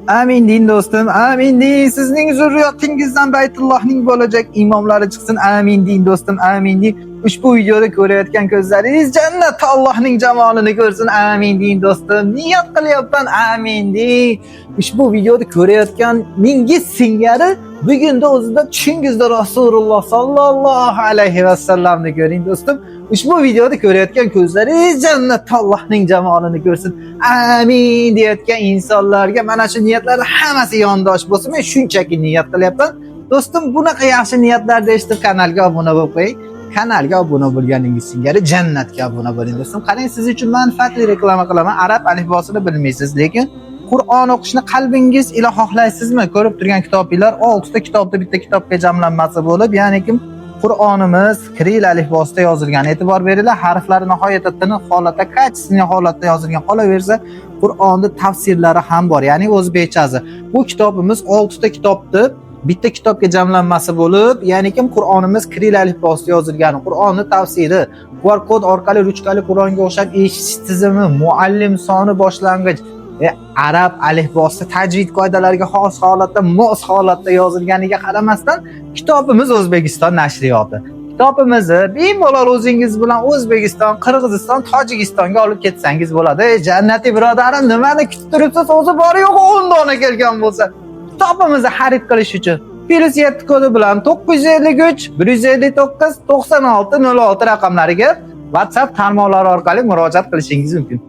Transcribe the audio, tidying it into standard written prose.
Amin deyin do'stim, amin deyin. Sizning zurriyotingizdan Baytullohning bo'lajak imomlari chiqsin. Amin deyin do'stim, amin deyin. Ushbu videoda ko'rayotgan ko'zlaringiz jannatda Allohning jamolini ko'rsin. Amin deyin do'stim. Niyat qilyapman, amin deyin. Ushbu videoda ko'rayotgan mingiz singari bugunda o'zida tushingizda Rasululloh sallallohu alayhi vasallamni ko'ring do'stim. Ushbu videoda ko'rayotgan ko'zlaringiz jannatda Allohning jamolini ko'rsin. Amin deyotgan insonlarga mana shu niyatlarning hammasi yondosh bo'lsin. Men shunchaki niyat qilyapman. Do'stim, bunaqa yaxshi niyatlarni eshitib kanalga obuna bo'lib qo'ying. Kanalga obuna bo'lganingiz singari jannatga obuna bo'ling do'stim. Qarang, siz uchun manfaatli reklama qilaman. Arab alifbosini bilmaysiz, lekin Qur'on o'qishni qalbingiz ila xohlaysizmi? Ko'rib turgan kitoblar 6 ta kitobda bitta kitobga jamlanmasi bo'lib, ya'ni kim Qur'onimiz kiril alifbosida yozilgan. E'tibor beringlar, harflari nihoyatda tiniq holatda, kachisining holatda yozilgan. Qolaversa, Qur'onda tafsirlari ham bor, ya'ni o'zbekchasi. Bu kitobimiz 6 ta kitobda bitta kitobga jamlanmasi bo'lib, ya'ni kim Qur'onimiz kiril alifbosida yozilgan. Qur'onning tafsiri, QR kod orqali ruchkali Qur'onga o'xshab eshitish tizimi, muallim soni boshlang'ich arab alifbosida tajvid qoidalariga xos holatda, mos holatda yozilganiga qaramasdan kitobimiz O'zbekiston nashriyoti. Kitobimizni bemalol o'zingiz bilan O'zbekiston, Qirg'iziston, Tojikistonga olib ketsangiz bo'ladi. Jannatiy birodarim, nimani kutib turibsiz? O'zi bor yo'q 10 dona kelgan bo'lsa. Kitobimizni xarid qilish uchun +7 kodi bilan 953 159 96 06 raqamlariga WhatsApp tarmoqlari orqali murojaat qilishingiz mumkin.